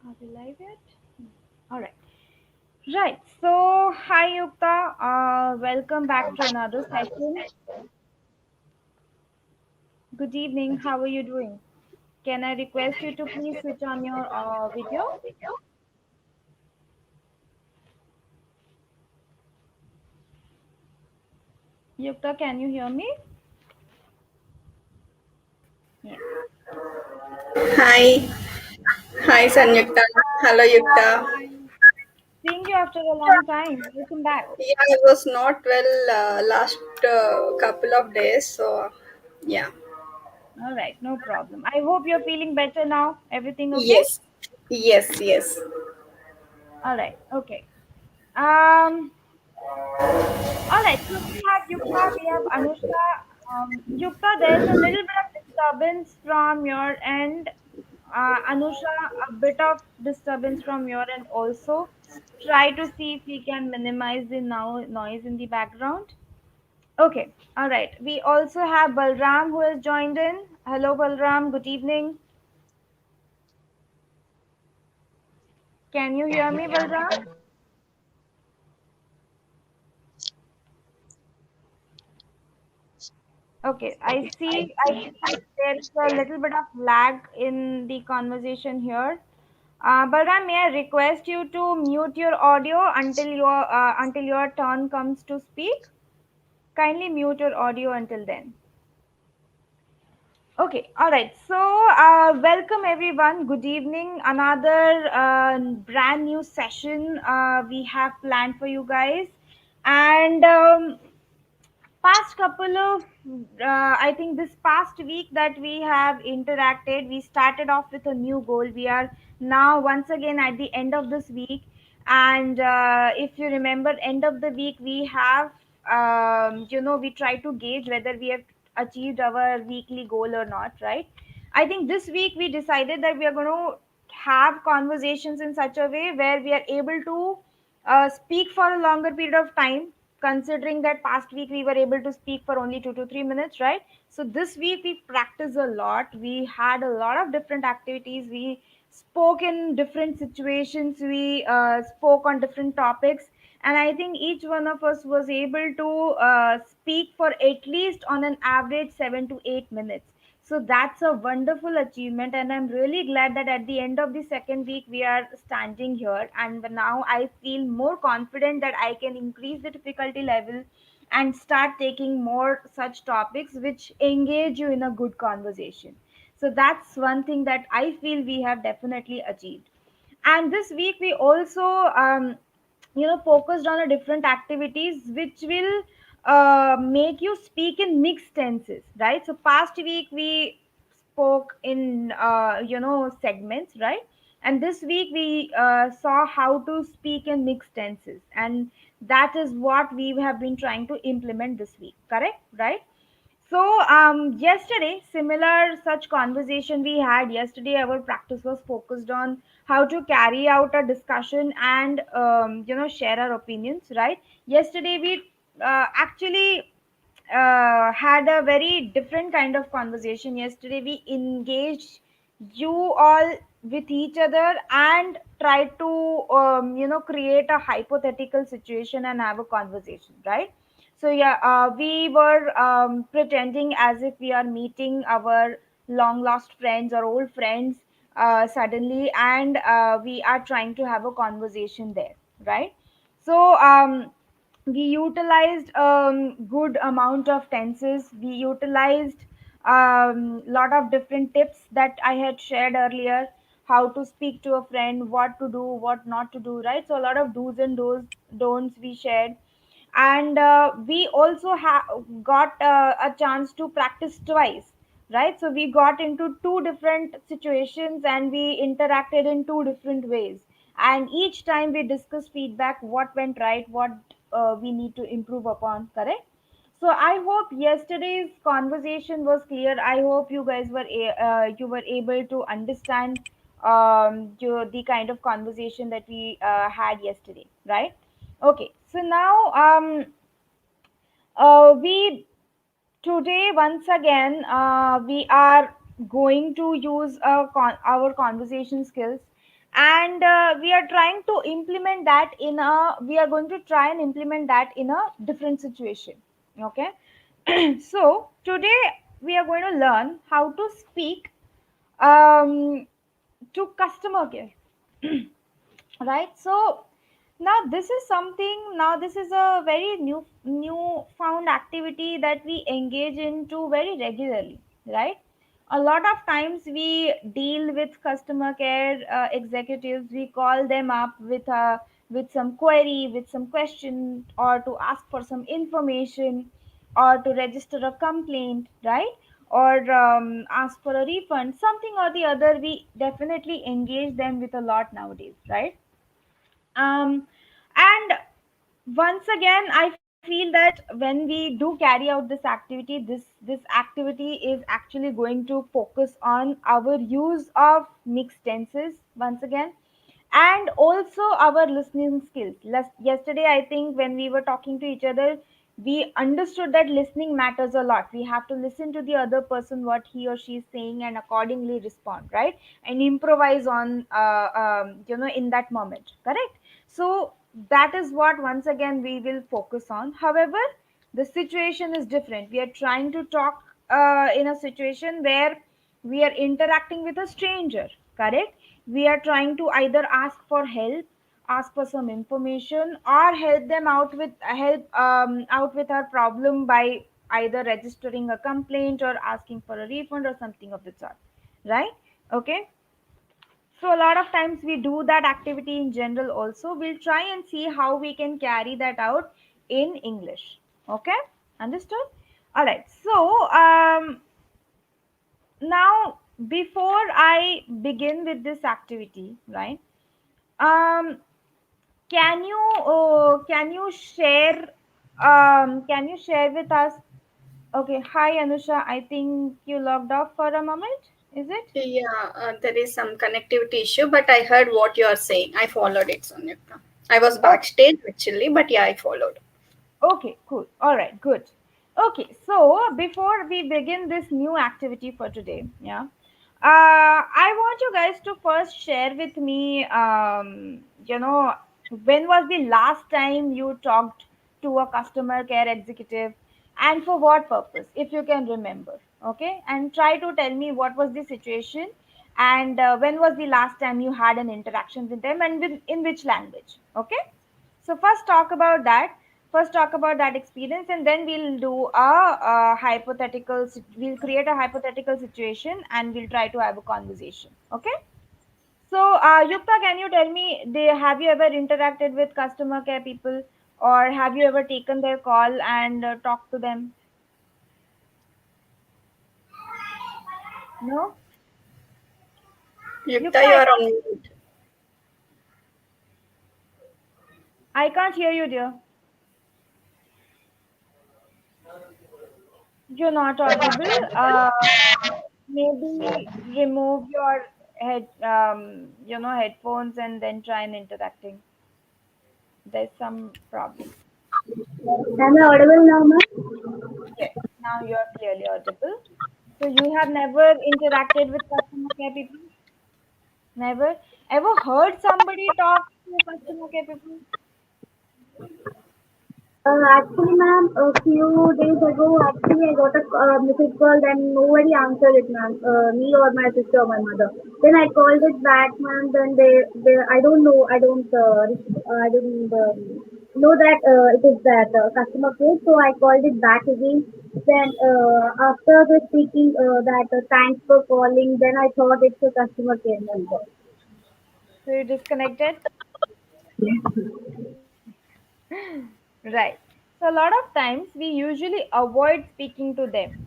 Are we live yet? All right. Right. So, hi Yukta. Welcome back to another session. Good evening. How are you doing? Can I request you to please switch on your video? Yukta, can you hear me? Yes. Hi, hi Hi. Sanyukta. Hello Yukta. Hi. Seeing you after a long time. Welcome back. Yeah, I was not well last couple of days, so yeah. All right. No problem. I hope you're feeling better now. Everything okay? Yes, yes. All right. Okay. Um. All right, so we have Yukta, we have Anushka. Yukta, there's a little bit of disturbance from your end. Anusha, a bit of disturbance from your end also. Try to see if we can minimize the noise in the background. Okay, all right. We also have Balram who has joined in. Hello, Balram. Good evening. Can you hear me, Balram? Okay, I see there's a little bit of lag in the conversation here. Balram, may I request you to mute your audio until your turn comes to speak? Kindly mute your audio until then. Okay, all right. So, welcome everyone. Good evening. Another brand new session we have planned for you guys, and past couple of I think this past week that we have interacted, we started off with a new goal. We are now once again at the end of this week, and if you remember, end of the week we have we try to gauge whether we have achieved our weekly goal or not, right? I think this week we decided that we are going to have conversations in such a way where we are able to speak for a longer period of time, considering that past week we were able to speak for only 2 to 3 minutes, right? So this week we practiced a lot. We had a lot of different activities. We spoke in different situations. We spoke on different topics. And I think each one of us was able to speak for at least on an average 7 to 8 minutes. So that's a wonderful achievement, and I'm really glad that at the end of the second week we are standing here. And now I feel more confident that I can increase the difficulty level and start taking more such topics which engage you in a good conversation. So that's one thing that I feel we have definitely achieved. And this week we also focused on a different activities which will make you speak in mixed tenses, right? So past week we spoke in segments, right? And this week we saw how to speak in mixed tenses, and that is what we have been trying to implement this week, correct, right? So, yesterday, similar such conversation we had yesterday. Our practice was focused on how to carry out a discussion and share our opinions. Right? Yesterday, we actually had a very different kind of conversation. Yesterday, we engaged you all with each other and tried to create a hypothetical situation and have a conversation. Right? So yeah, we were pretending as if we are meeting our long lost friends or old friends suddenly, and we are trying to have a conversation there, right? So we utilized good amount of tenses. We utilized lot of different tips that I had shared earlier. How to speak to a friend, what to do, what not to do, right? So a lot of do's and don'ts we shared, and we also got a chance to practice twice, right? So we got into two different situations and we interacted in two different ways, and each time we discussed feedback, what went right, what we need to improve upon, correct? So I hope yesterday's conversation was clear. I hope you guys you were able to understand the kind of conversation that we had yesterday, right? Okay, so now we today once again we are going to use our conversation skills, and we are going to try and implement that in a different situation. Okay. So today we are going to learn how to speak to customer care. Right. So now this is a very new found activity that we engage into very regularly, right? A lot of times we deal with customer care executives. We call them up with some query, with some question, or to ask for some information, or to register a complaint, right? Or ask for a refund, something or the other. We definitely engage them with a lot nowadays, right? And once again I feel that when we do carry out this activity, this activity is actually going to focus on our use of mixed tenses once again, and also our listening skills. Yesterday I think when we were talking to each other, we understood that listening matters a lot. We have to listen to the other person, what he or she is saying, and accordingly respond, right? And improvise on in that moment, correct? So that is what once again we will focus on. However, the situation is different. We are trying to talk in a situation where we are interacting with a stranger, correct? We are trying to either ask for help, ask for some information, or help them out with our problem by either registering a complaint or asking for a refund or something of the sort, right? Okay. So a lot of times we do that activity in general also. We'll try and see how we can carry that out in English. Okay? Understood? All right. So now before I begin with this activity, right? Um, can you share with us? Okay. Hi Anusha. I think you logged off for a moment. Is it? Yeah, there is some connectivity issue, but I heard what you are saying. I followed it, Sonyaka. I was Okay. backstage actually, but yeah, I followed. Okay, cool. All right, good. Okay, so before we begin this new activity for today, yeah, I want you guys to first share with me, when was the last time you talked to a customer care executive, and for what purpose, if you can remember. Okay, and try to tell me what was the situation, and when was the last time you had an interaction with them, and in which language. Okay, so first talk about that experience, and then we'll do we'll create a hypothetical situation, and we'll try to have a conversation. Okay. So Yukta, can you tell me, have you ever interacted with customer care people, or have you ever taken their call and talked to them? No. Yukta, Yukta, you are on mute. I can't hear you, dear. You're not audible. Maybe remove your headphones, and then try and interacting. There's some problem. Am I audible now, ma'am? Yes, now you're clearly audible. So you have never interacted with customer care people? Never? Ever heard somebody talk to customer care people? Actually, ma'am, a few days ago, actually, I got a message call and nobody answered it, ma'am. Me or my sister or my mother. Then I called it back, ma'am. Then I don't know, I didn't know that it is that customer care. So I called it back again. Then after the speaking that thanks for calling, then I thought it's a customer care number. So you disconnected? Right. So a lot of times we usually avoid speaking to them.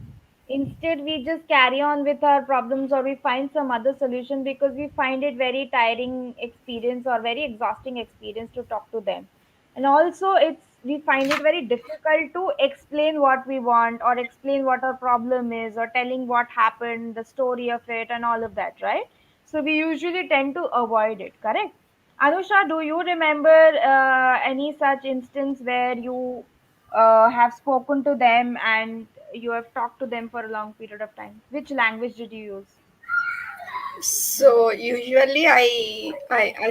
Instead, we just carry on with our problems, or we find some other solution because we find it very tiring experience or very exhausting experience to talk to them. And also we find it very difficult to explain what we want, or explain what our problem is, or telling what happened, the story of it, and all of that, right? So we usually tend to avoid it, correct? Anusha, do you remember any such instance where you have spoken to them and you have talked to them for a long period of time? Which language did you use? So usually I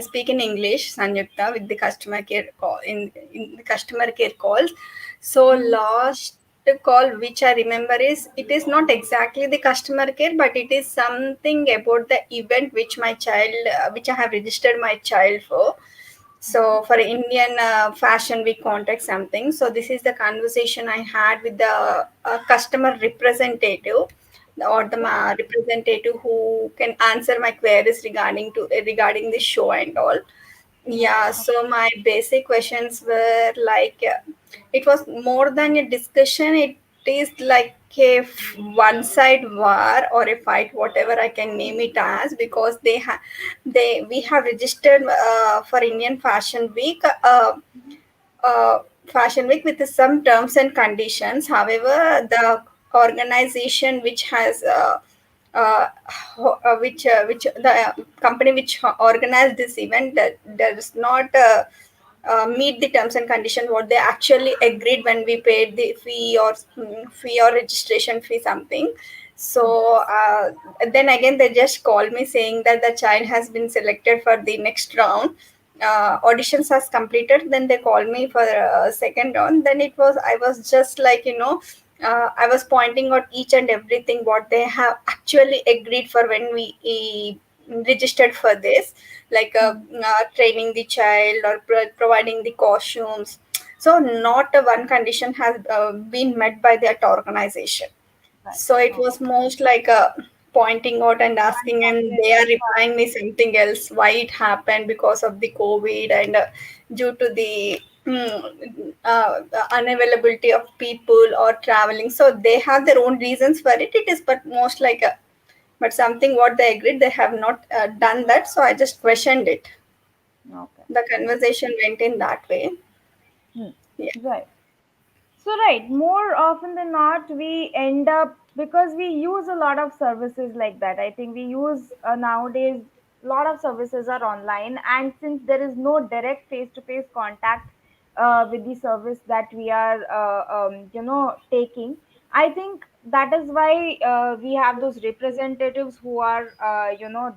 speak in English, Sanyukta, with the customer care call in the customer care calls. So Mm-hmm. last call which I remember is, it is not exactly the customer care, but it is something about the event which my child, which I have registered my child for. So for Indian Fashion Week contact something. So this is the conversation I had with the customer representative, or the Okay. representative who can answer my queries regarding the show and all. Yeah, Okay. so my basic questions were like, it was more than a discussion. It is like a one side war or a fight, whatever I can name it as, because they we have registered for Indian Fashion Week. Uh, Fashion Week with some terms and conditions. However, the organization which has which the company which organized this event, that does not meet the terms and conditions what they actually agreed when we paid the fee, or fee or registration fee something. So then again they just called me saying that the child has been selected for the next round. Auditions has completed, then they called me for second round. Then I was just like, I was pointing out each and everything what they have actually agreed for when we registered for this, like Hmm. training the child or providing the costumes. So not a one condition has been met by that organization. Right. So it was Okay. most like pointing out and One asking, and pointed. they are replying me something else. Why it happened? Because of the COVID, and due to the unavailability of people or traveling. So they have their own reasons for it. It is but most like a, but something what they agreed, they have not done that. So I just questioned it. Okay. The Okay. conversation went in that way. Hmm. Yeah. Right. So, right, more often than not, we end up because we use a lot of services like that. I think we use nowadays a lot of services are online, and since there is no direct face-to-face contact with the service that we are, taking, I think that is why we have those representatives who are,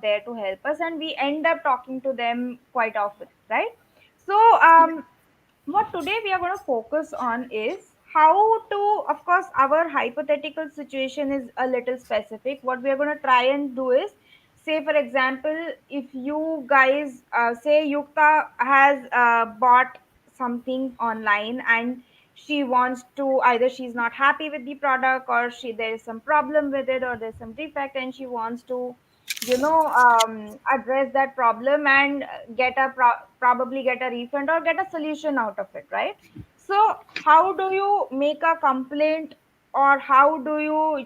there to help us, and we end up talking to them quite often, right? So, what today we are going to focus on is how to, of course our hypothetical situation is a little specific. What we are going to try and do is, say for example, if you guys say Yukta has bought something online, and she wants to, either she's not happy with the product, or there is some problem with it, or there's some defect, and she wants to address that problem and probably get a refund or get a solution out of it, right? So how do you make a complaint, or how do you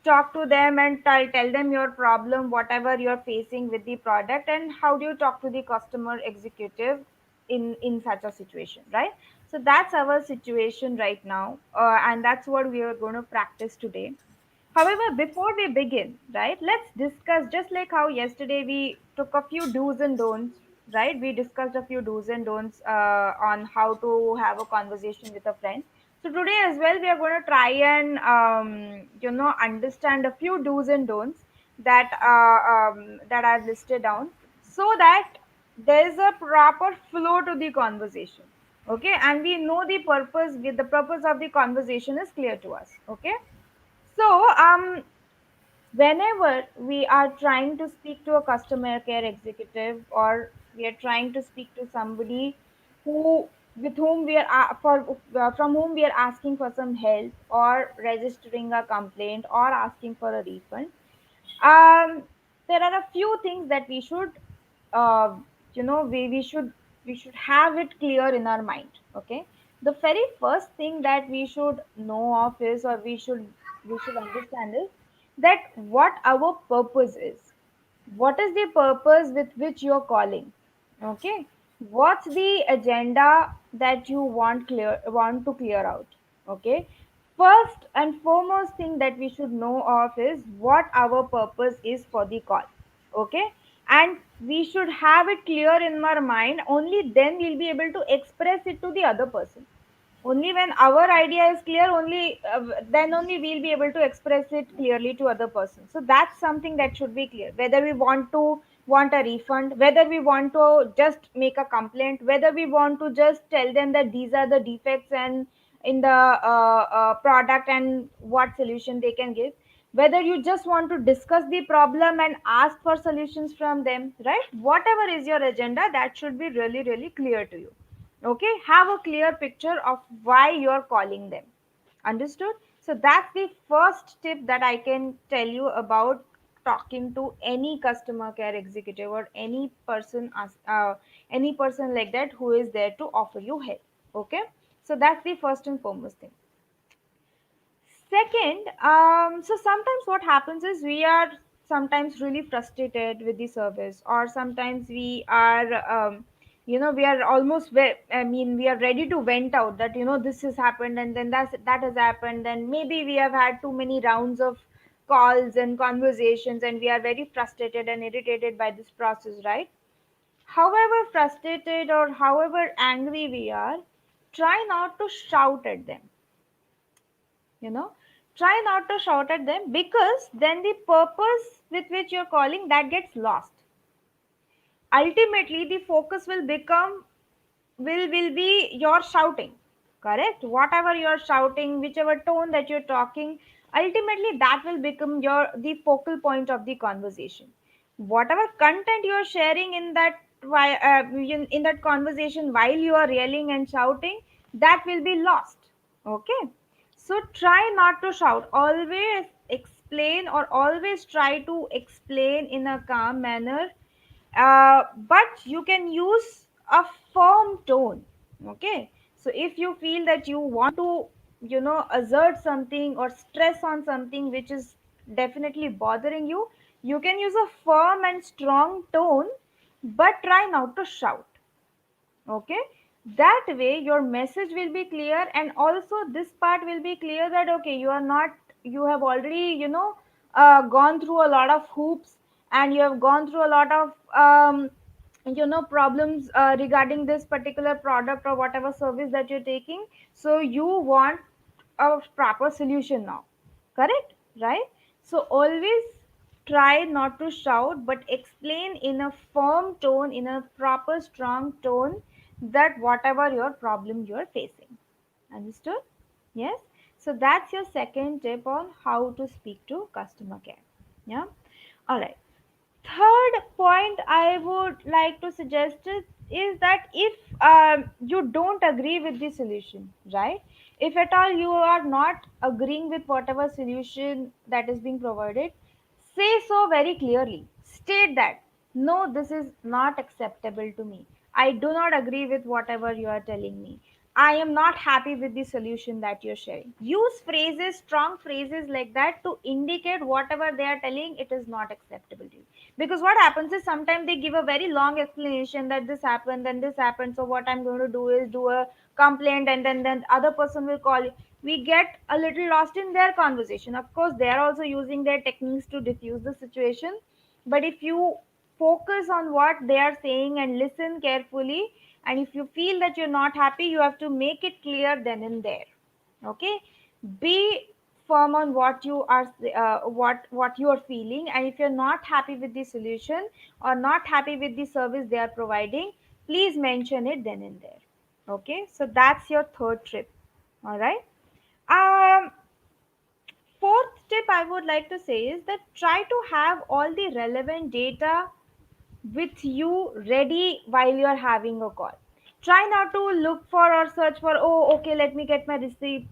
talk to them and tell them your problem, whatever you're facing with the product, and how do you talk to the customer executive in such a situation, right? So that's our situation right now, and that's what we are going to practice today. However, before we begin, right, let's discuss, just like how yesterday we took a few do's and don'ts, right? We discussed a few do's and don'ts on how to have a conversation with a friend. So today as well, we are going to try and, understand a few do's and don'ts that I've listed down, so that there is a proper flow to the conversation. Okay, and we know the purpose of the conversation is clear to us. Okay, so, whenever we are trying to speak to a customer care executive, or we are trying to speak to somebody who with whom we are from whom we are asking for some help, or registering a complaint, or asking for a refund, um, there are a few things that we should we should have it clear in our mind. Okay, the very first thing that we should know of is, or we should understand is, that what our purpose is. What is the purpose with which you're calling? Okay, what's the agenda that you want to clear out? Okay, first and foremost thing that we should know of is what our purpose is for the call. Okay, and we should have it clear in our mind. Only then we'll be able to express it to the other person. Only when our idea is clear, only then only we'll be able to express it clearly to other person. So that's something that should be clear, whether we want a refund, whether we want to just make a complaint, whether we want to just tell them that these are the defects and in the product and what solution they can give, whether you just want to discuss the problem and ask for solutions from them, right? Whatever is your agenda, that should be really really clear to you. Okay, have a clear picture of why you're calling them. Understood? So that's the first tip that I can tell you about talking to any customer care executive or any person like that who is there to offer you help. Okay, so that's the first and foremost thing. Second, so sometimes what happens is we are sometimes really frustrated with the service, or sometimes we are, we are almost, I mean, we are ready to vent out that, this has happened and then that has happened. And maybe we have had too many rounds of calls and conversations and we are very frustrated and irritated by this process, right? However frustrated or however angry we are, try not to shout at them, you know try not to shout at them, because then the purpose with which you're calling that gets lost. Ultimately the focus will be your shouting. Correct? Whatever you're shouting, whichever tone that you're talking, ultimately that will become your the focal point of the conversation. Whatever content you're sharing in that in that conversation while you are yelling and shouting, that will be lost. Okay, so try not to shout. Always explain, or always try to explain in a calm manner, but you can use a firm tone. Okay, so if you feel that you want to assert something or stress on something which is definitely bothering you, you can use a firm and strong tone, but try not to shout. Okay, that way your message will be clear, and also this part will be clear that okay, you are not, you have already gone through a lot of hoops, and you have gone through a lot of problems regarding this particular product or whatever service that you're taking. So you want a proper solution now. Correct? Right? So always try not to shout, but explain in a firm tone, in a proper strong tone, that whatever your problem you're facing. Understood? Yes. So that's your second tip on how to speak to customer care. Yeah. All right. Third point I would like to suggest is that if you don't agree with the solution, right? If at all you are not agreeing with whatever solution that is being provided, say so very clearly. State that no, this is not acceptable to me. I do not agree with whatever you are telling me. I am not happy with the solution that you're sharing. Use phrases, strong phrases like that to indicate whatever they are telling, it is not acceptable to you. Because what happens is sometimes they give a very long explanation that this happened, then this happened. So what I'm going to do is do a complaint, and then other person will call you. We get a little lost in their conversation. Of course, they are also using their techniques to diffuse the situation. But if you focus on what they are saying and listen carefully, and if you feel that you're not happy, you have to make it clear then and there. Okay, be firm on what you are what you are feeling, and if you're not happy with the solution or not happy with the service they are providing, please mention it then and there. Okay, so that's your third tip. All right. um Fourth tip I would like to say is that try to have all the relevant data with you ready while you're having a call. Try not to look for or search for, oh, okay, let me get my receipt,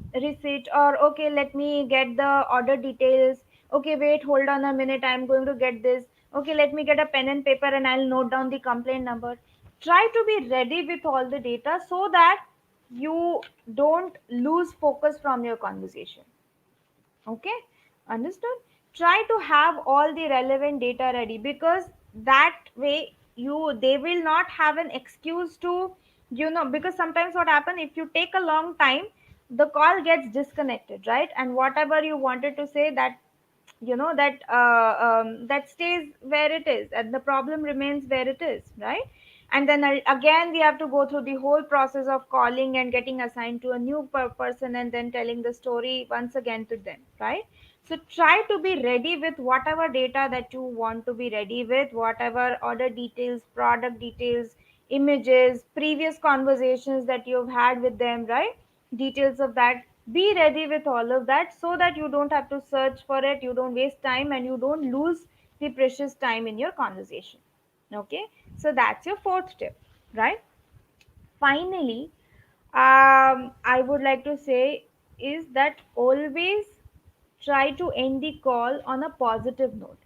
or okay, let me get the order details. Okay, wait, hold on a minute, I'm going to get this. Okay, let me get a pen and paper and I'll note down the complaint number. Try to be ready with all the data so that you don't lose focus from your conversation. Okay, understood? Try to have all the relevant data ready, because that way they will not have an excuse to, because sometimes what happen, if you take a long time, the call gets disconnected, right? And whatever you wanted to say, that that stays where it is and the problem remains where it is, right? And then again we have to go through the whole process of calling and getting assigned to a new person and then telling the story once again to them, right? So try to be ready with whatever data that you want to be ready with, whatever order details, product details, images, previous conversations that you've had with them, right? Details of that. Be ready with all of that so that you don't have to search for it, you don't waste time, and you don't lose the precious time in your conversation. Okay, so that's your fourth tip, right? Finally, I would like to say is that always try to end the call on a positive note.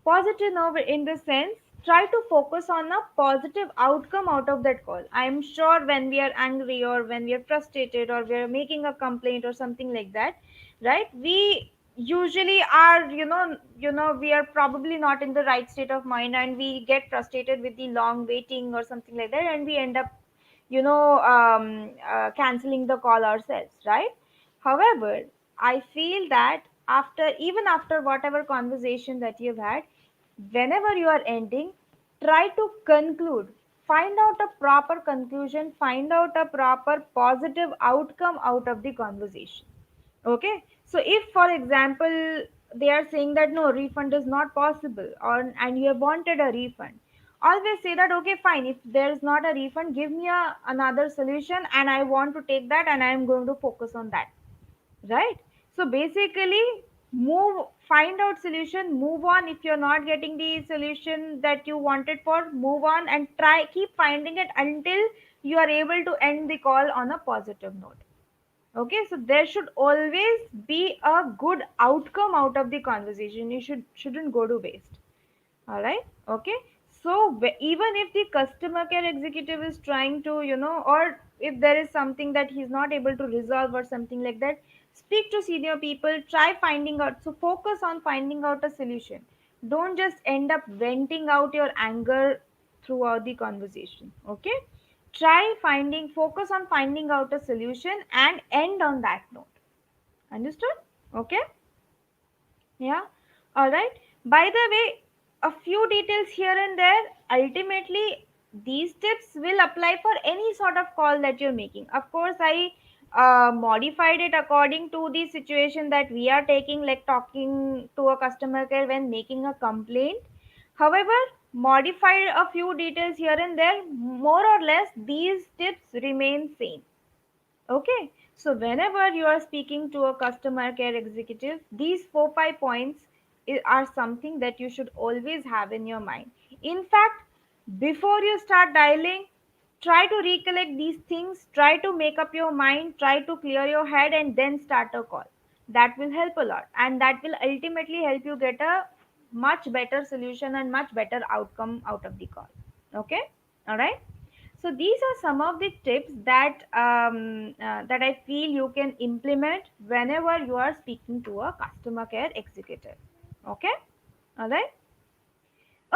Positive note in the sense, try to focus on a positive outcome out of that call. I am sure when we are angry or when we are frustrated or we are making a complaint or something like that, right? We usually are, we are probably not in the right state of mind and we get frustrated with the long waiting or something like that, and we end up canceling the call ourselves, right? However, I feel that after, even after whatever conversation that you've had, whenever you are ending, try to conclude, find out a proper conclusion, find out a proper positive outcome out of the conversation. Okay, so if for example they are saying that no refund is not possible, or and you have wanted a refund, always say that okay fine, if there is not a refund, give me another solution and I want to take that and I am going to focus on that, right? So basically, move, find out solution, move on. If you're not getting the solution that you wanted for, move on and try, keep finding it until you are able to end the call on a positive note. Okay, so there should always be a good outcome out of the conversation. You shouldn't go to waste. All right. Okay. So even if the customer care executive is trying to, or if there is something that he's not able to resolve or something like that, speak to senior people, try finding out. So focus on finding out a solution. Don't just end up venting out your anger throughout the conversation. Okay. Try finding, focus on finding out a solution and end on that note. Understood? Okay. Yeah. All right. By the way, a few details here and there. Ultimately, these tips will apply for any sort of call that you're making. Of course, I modified it according to the situation that we are taking, like talking to a customer care when making a complaint. However, modified a few details here and there. More or less, these tips remain same. Okay, so whenever you are speaking to a customer care executive, these 4 5 points are something that you should always have in your mind. In fact, before you start dialing, try to recollect these things, try to make up your mind, try to clear your head, and then start a call. That will help a lot, and that will ultimately help you get a much better solution and much better outcome out of the call. Okay, all right. So these are some of the tips that I feel you can implement whenever you are speaking to a customer care executive. Okay, all right.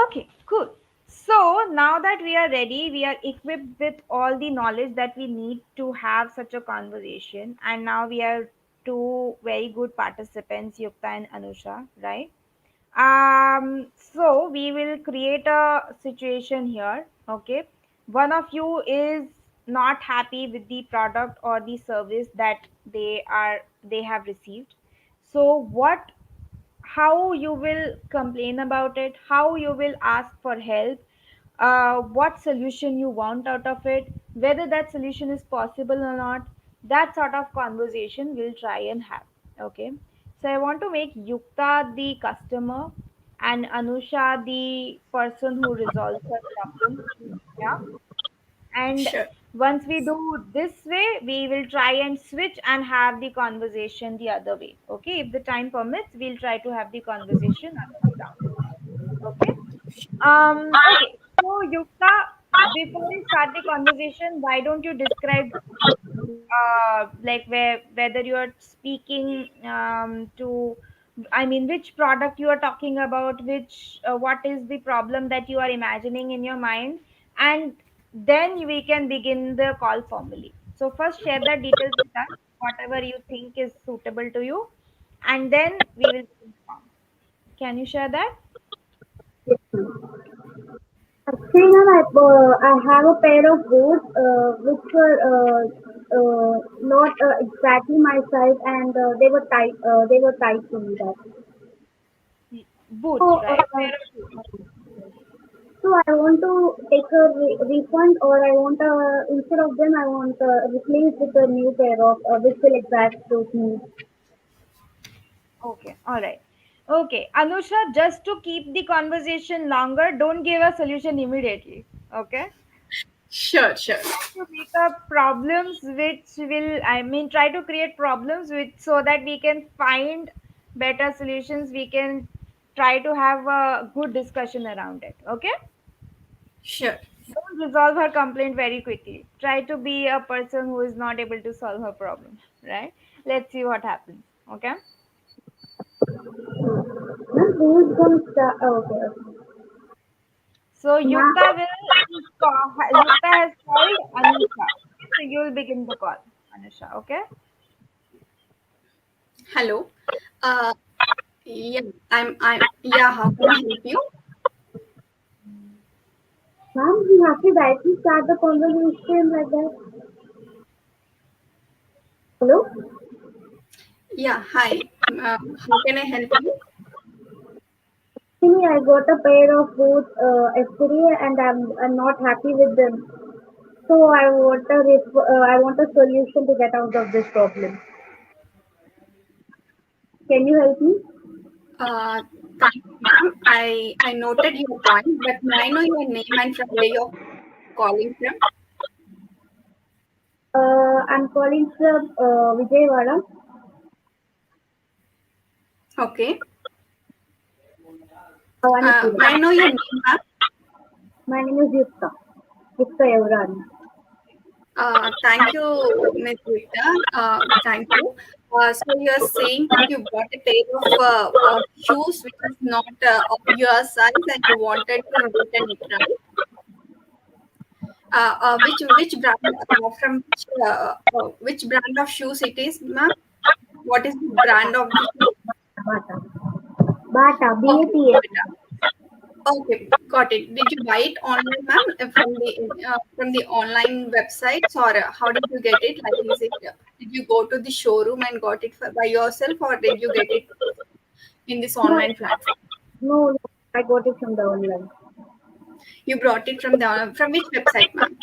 Okay, cool. So now that we are ready, we are equipped with all the knowledge that we need to have such a conversation, and now we are two very good participants, Yukta and Anusha, right? So we will create a situation here. Okay, one of you is not happy with the product or the service that they have received. So what, how you will complain about it, how you will ask for help, what solution you want out of it, whether that solution is possible or not. That sort of conversation we'll try and have. Okay, so I want to make Yukta the customer and Anusha the person who resolves her problem. Yeah, and Sure. once we do this way, we will try and switch and have the conversation the other way. Okay, if the time permits, we'll try to have the conversation other way around. Okay. Okay, so Yukta, before we start the conversation, why don't you describe, like whether you are speaking to, I mean, which product you are talking about, which what is the problem that you are imagining in your mind, and then we can begin the call formally. So first, share the details with us, whatever you think is suitable to you, and then we will begin the call. Can you share that? Actually, ma'am, I have a pair of boots which were not exactly my size, and they were tight. They were tight to me. That. Boots, So, right? Pair of boots. so I want to take a refund, or I want instead of them, I want replace with a new pair of which will exact suit me. Okay, all right. Okay, Anusha, just to keep the conversation longer, don't give a solution immediately. Okay? Sure, sure. To make up problems which will, I mean, try to create problems which so that we can find better solutions. We can try to have a good discussion around it. Okay? Sure. Don't resolve her complaint very quickly. Try to be a person who is not able to solve her problem. Right? Let's see what happens. Okay? Ma'am, who's going to start? Oh, okay, okay. So Ma'am, Yukta has called Anusha. Okay, so you will begin the call, Anusha. Okay. Hello. Uh, yeah, yeah, how can I help you? ma'am, we have to directly start the conversation like that. Hello? Yeah, hi. How can I help you? Actually, I got a pair of boots yesterday, and I'm not happy with them. So I want a solution to get out of this problem. Can you help me? Uh, Thanks, ma'am. I noted your point, but may I know your name and from where you're calling from? I'm calling from Vijayawada. Okay. Bhawanipura. May I know your name, ma'am? My name is Yukta. Yukta Yavrani. Thank you, Ms. Rita. Thank you. So you're saying that you bought a pair of shoes which is not of your size and you wanted to return it, right? Which brand which brand of shoes it is, ma'am? What is the brand of the shoe? Bata. Bata. Okay, BATA. okay, got it. Did you buy it online, ma'am, from the online websites, or how did you get it? Like, is it did you go to the showroom and got it by yourself, or did you get it in this No, online platform? no, no. I got it from the online. You brought it from the from which website, ma'am?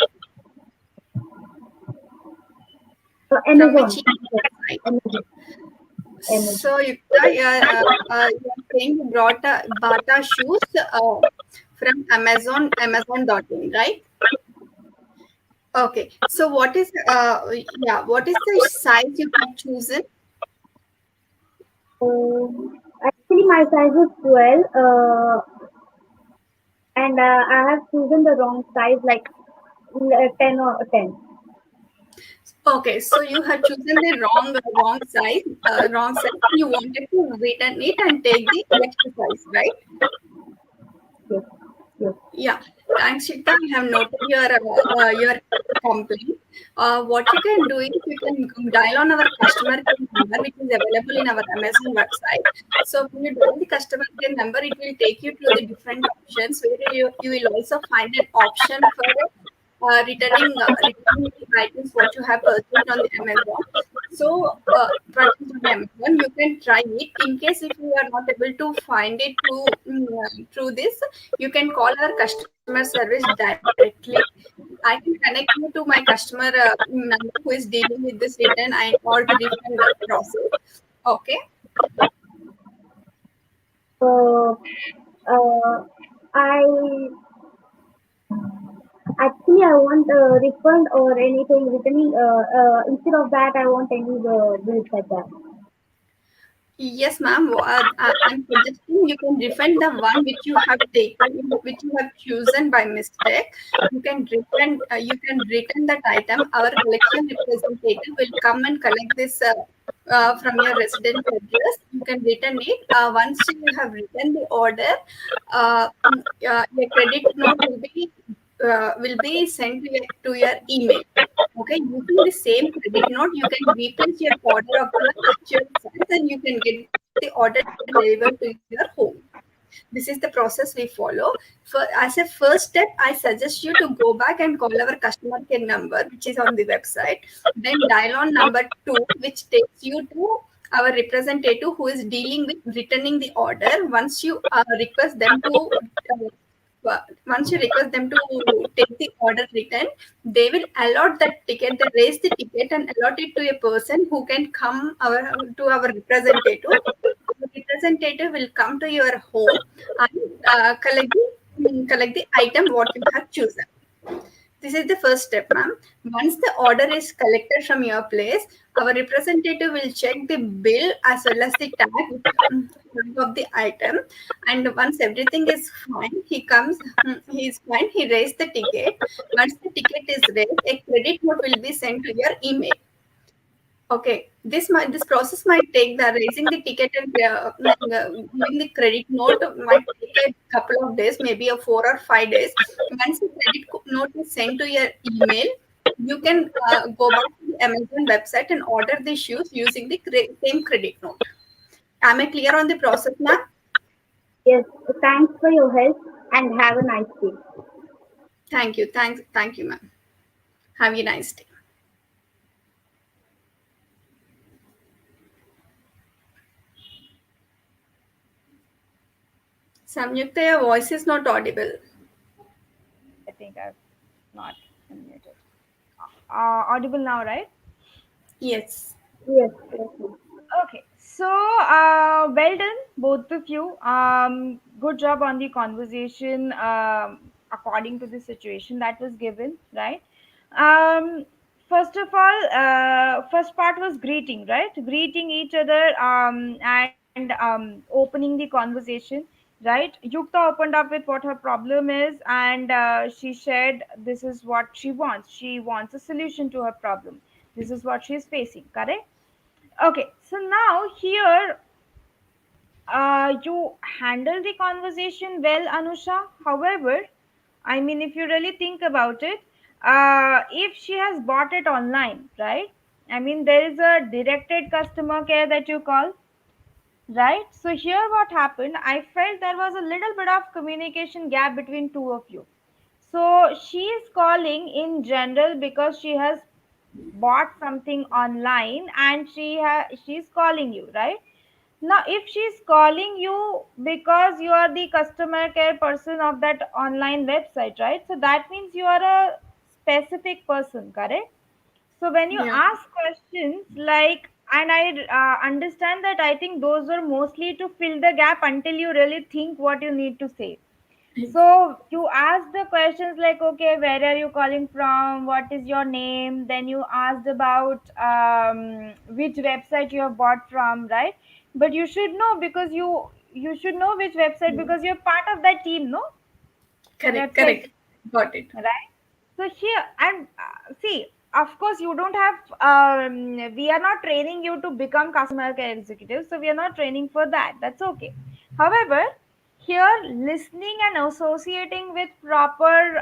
From which Amazon. website? Amazon. Amazon. So you're saying you brought Bata shoes from Amazon.in, right? Okay. So what is the size you have chosen? Actually, my size is 12, and I have chosen the wrong size, like 10 or 10. Okay, so you have chosen the wrong size. You wanted to return it and take the extra size, right? Yes, yes. Yeah, thanks, Shikta. I have noted your complaint. What you can do is you can dial on our customer care number, which is available in our Amazon website. So when you dial the customer care number, it will take you to the different options where you will also find an option for returning the items what you have purchased on the Amazon. So purchased on the Amazon, you can try it. In case if you are not able to find it through this, you can call our customer service directly. I can connect you to my customer number who is dealing with this return and or the refund process. Okay. Uh, I actually I want a refund or anything returning. Instead of that, I want any bills like that. Yes, ma'am. I'm suggesting you can refund the one which you have taken, which you have chosen by mistake. You can return that item. Our collection representative will come and collect this from your residence address. You can return it. Once you have returned the order, your credit note will be sent to your email. Okay, using the same credit note, you can replace your order of your actual size and you can get the order delivered to your home. This is This is the process we follow. As a first step, I suggest you to go back and call our customer care number, which is on the website. Then dial on number 2, which takes you to our representative who is dealing with returning the order. Request them to Once you request them to take the order return, they will allot that ticket. They raise the ticket and allot it to a person who can come our representative. The representative will come to your home and collect the item what you have chosen. This is the first step, ma'am. Once the order is collected from your place, our representative will check the bill as well as the tag of the item. And once everything is fine, he is fine, he raised the ticket. Once the ticket is raised, a credit note will be sent to your email. Okay, this process might take the raising the ticket and giving the credit note might take a couple of days, maybe a 4 or 5 days. Once the note is sent to your email, you can go back to the Amazon website and order the shoes using the same credit note. Am I clear on the process, ma'am? Yes, thanks for your help and have a nice day. Thank you, ma'am. Have a nice day. Samyukta, your voice is not audible. I think I've not unmuted. Audible now, right? Yes. Yes, yes, ma'am. Okay, so well done, both of you. Good job on the conversation according to the situation that was given, right? Um, First of all, first part was greeting, right? Greeting each other and opening the conversation, right? Yukta opened up with what her problem is, and she shared this is what she wants. She wants a solution to her problem. This is what she is facing, correct? Okay, so now here you handle the conversation well, Anusha. However, I mean, if you really think about it, if she has bought it online, right? I mean, there is a directed customer care that you call, right? So here what happened, I felt there was a little bit of communication gap between two of you. So she is calling in general because she has bought something online and she's calling you, right? Now if she's calling you because you are the customer care person of that online website, right? So that means you are a specific person, correct? So when you Yeah. ask questions like, and I understand that, I think those are mostly to fill the gap until you really think what you need to say. So you ask the questions like, okay, where are you calling from? What is your name? Then you asked about which website you have bought from, right? But you should know because you should know which website because you're part of that team, no? The Correct, website, correct. Got it. right? So here and see, of course you don't have we are not training you to become customer care executive, so we are not training for that, that's okay. However, here listening and associating with proper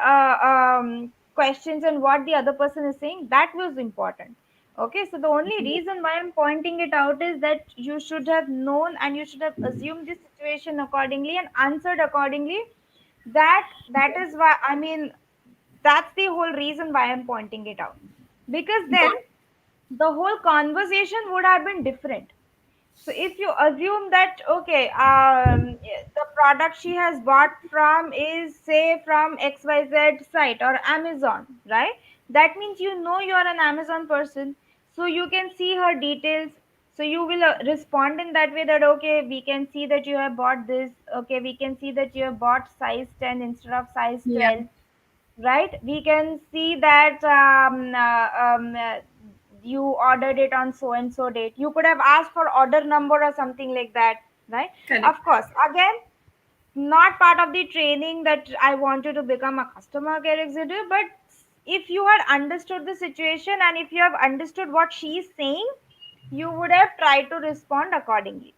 questions and what the other person is saying, that was important. Okay, so the only reason why I'm pointing it out is that you should have known and you should have assumed the situation accordingly and answered accordingly. That is why, I mean, that's the whole reason why I'm pointing it out, because then Got the whole conversation would have been different. So if you assume that, okay, the product she has bought from is say from XYZ site or Amazon, right? That means you know you are an Amazon person, so you can see her details. So you will respond in that way that, okay, we can see that you have bought this. Okay, we can see that you have bought size 10 instead of size Yeah. 12, right? We can see that you ordered it on so and so date. You could have asked for order number or something like that, right? Correct. Of course, again, not part of the training that I want you to become a customer care executive, but if you had understood the situation and if you have understood what she is saying, you would have tried to respond accordingly,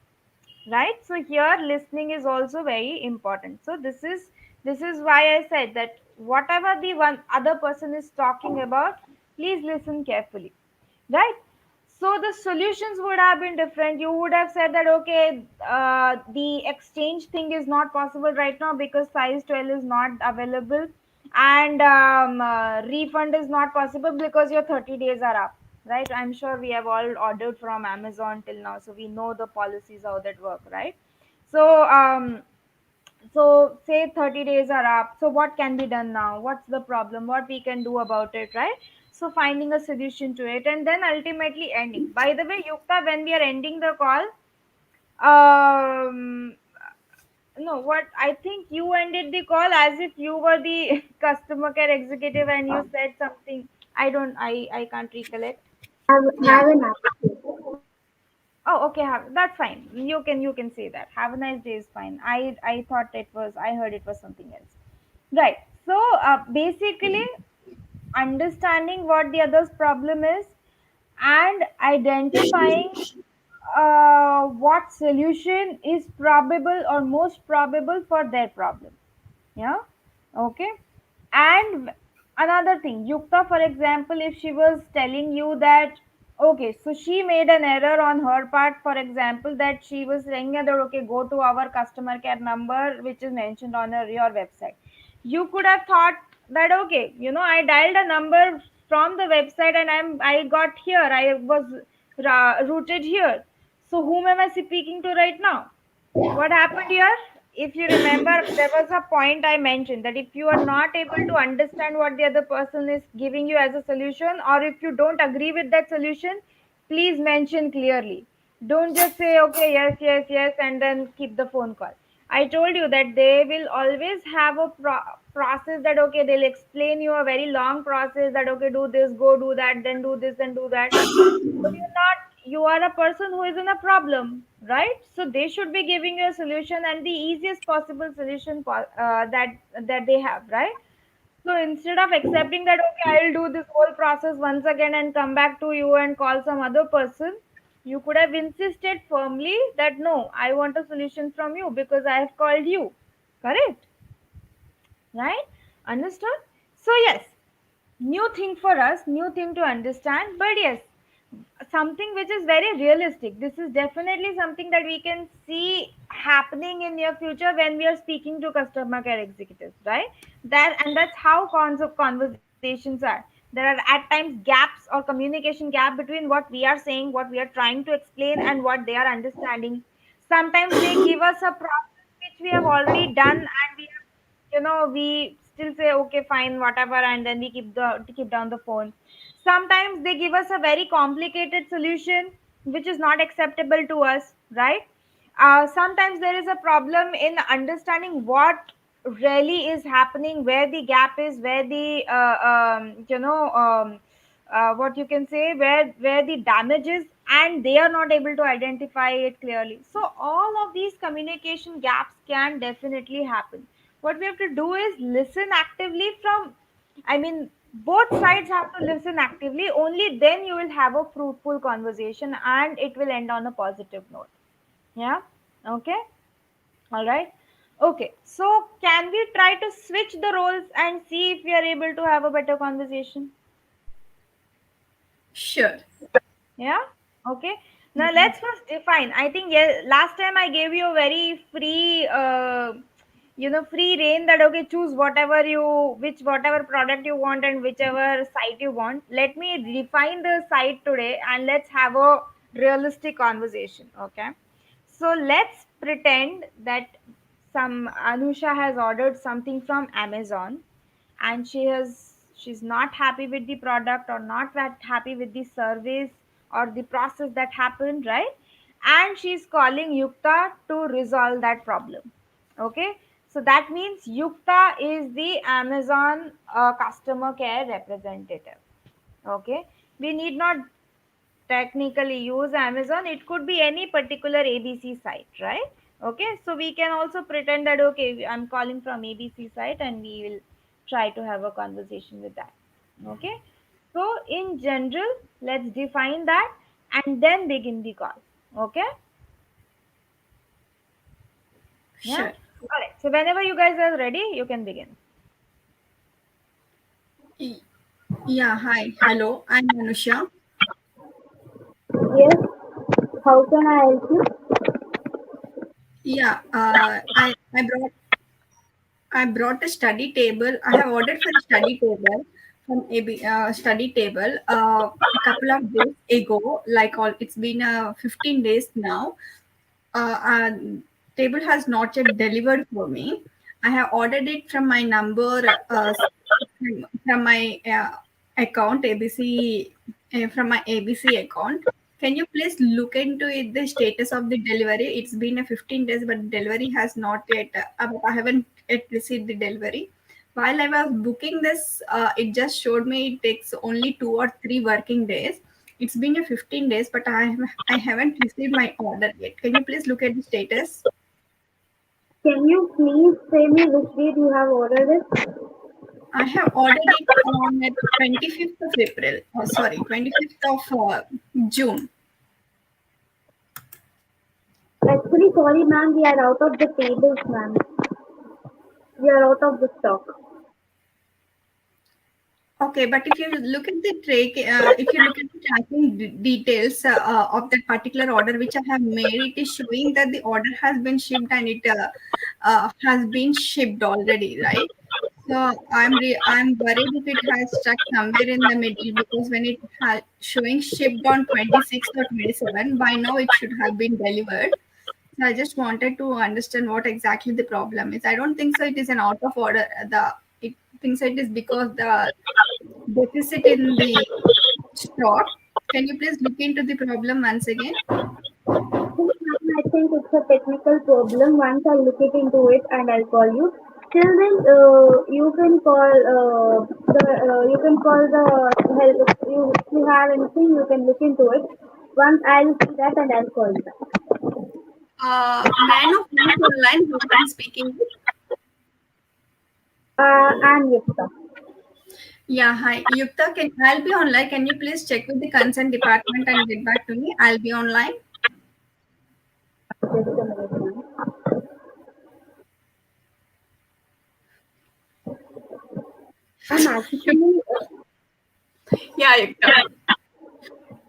right? So here listening is also very important. So this is why I said that whatever the one other person is talking about, please listen carefully, right? So the solutions would have been different. You would have said that okay, the exchange thing is not possible right now because size 12 is not available, and refund is not possible because your 30 days are up. Right? I'm sure we have all ordered from Amazon till now, so we know the policies how that work, right? So so say 30 days are up, so what can be done now, what's the problem, what we can do about it, right? So finding a solution to it and then ultimately ending. By the way, Yukta, when we are ending the call, no, what I think you ended the call as if you were the customer care executive and you said something. I can't recollect. Yeah. Have an app. Oh, okay, that's fine. You can say that. Have a nice day is fine. I thought I heard it was something else. Right. So basically, understanding what the other's problem is and identifying what solution is probable or most probable for their problem. Yeah. Okay. And another thing, Yukta, for example, if she was telling you that, okay, so she made an error on her part, for example, that she was saying that, okay, go to our customer care number, which is mentioned on your website. You could have thought that, okay, I dialed a number from the website and I got here, I was routed here. So whom am I speaking to right now? What happened here? If you remember, there was a point I mentioned that if you are not able to understand what the other person is giving you as a solution, or if you don't agree with that solution, please mention clearly. Don't just say, okay, yes, yes, yes, and then keep the phone call. I told you that they will always have a process that, okay, they'll explain you a very long process that, okay, do this, go do that, then do this, and do that. But you are a person who is in a problem, right? So they should be giving you a solution and the easiest possible solution that they have, right? So instead of accepting that, okay, I'll do this whole process once again and come back to you and call some other person, you could have insisted firmly that no, I want a solution from you because I have called you. Correct? Right? Understood? So yes, new thing for us, new thing to understand, but yes, something which is very realistic. This is definitely something that we can see happening in near future when we are speaking to customer care executives, right? That's how conversations are. There are at times gaps or communication gap between what we are saying, what we are trying to explain, and what they are understanding. Sometimes they give us a process which we have already done, and we still say okay, fine, whatever, and then we keep down the phone. Sometimes they give us a very complicated solution which is not acceptable to us, right? Sometimes there is a problem in understanding what really is happening, where the gap is, where the what you can say, where the damage is, and they are not able to identify it clearly. So all of these communication gaps can definitely happen. What we have to do is listen actively from, I mean, both sides have to listen actively. Only then you will have a fruitful conversation and it will end on a positive note. Yeah. Okay. All right. Okay. So can we try to switch the roles and see if we are able to have a better conversation? Sure. Yeah. Okay. Now let's first define. I think, yeah, last time I gave you a very free, free reign that, okay, choose whatever product you want and whichever site you want. Let me define the site today and let's have a realistic conversation. Okay. So let's pretend that some Anusha has ordered something from Amazon and she's not happy with the product or not that happy with the service or the process that happened, right? And she's calling Yukta to resolve that problem. Okay, so that means Yukta is the Amazon customer care representative. Okay, we need not technically use Amazon. It could be any particular ABC site, right? Okay, so we can also pretend that, okay, I'm calling from ABC site and we will try to have a conversation with that. Okay, so in general, let's define that and then begin the call. Okay, yeah, Sure. all right. So whenever you guys are ready, you can begin. Y- Yeah. Hi. Hello. I'm Anusha. Yes, how can I help you? Yeah, I brought a study table. I have ordered for a study table from study table a couple of days ago. Like all, it's been 15 days now. Table has not yet delivered for me. I have ordered it from my number from my account ABC from my ABC account. Can you please look into it, the status of the delivery? It's been a 15 days, but delivery has not yet. I haven't yet received the delivery. While I was booking this, it just showed me it takes only 2 or 3 working days. It's been a 15 days, but I haven't received my order yet. Can you please look at the status? Can you please say me which date you have ordered it? I have ordered it on the 25th of April. Oh, sorry, 25th of June. Actually, sorry ma'am, we are out of the tables ma'am. We are out of the stock. Okay, but if you look at the if you look at the tracking details of that particular order which I have made, it is showing that the order has been shipped and it has been shipped already, right? So I'm worried if it has stuck somewhere in the middle because when it has showing shipped on 26th or 27, by now it should have been delivered. So I just wanted to understand what exactly the problem is. I don't think so. It is an out of order. The it thinks it is because the deficit in the stock. Can you please look into the problem once again? I think it's a technical problem. Once I'll look it into it and I'll call you. Till then, you can call you can call the help. If you have anything, you can look into it. Once I'll see that and I'll call you back. Man of who's online who I'm speaking with. And yes, sir. Yeah, hi. Yukta, I'll be online. Can you please check with the concerned department and get back to me? I'll be online. Just a minute, ma'am. I'm actually, Yeah, Yukta.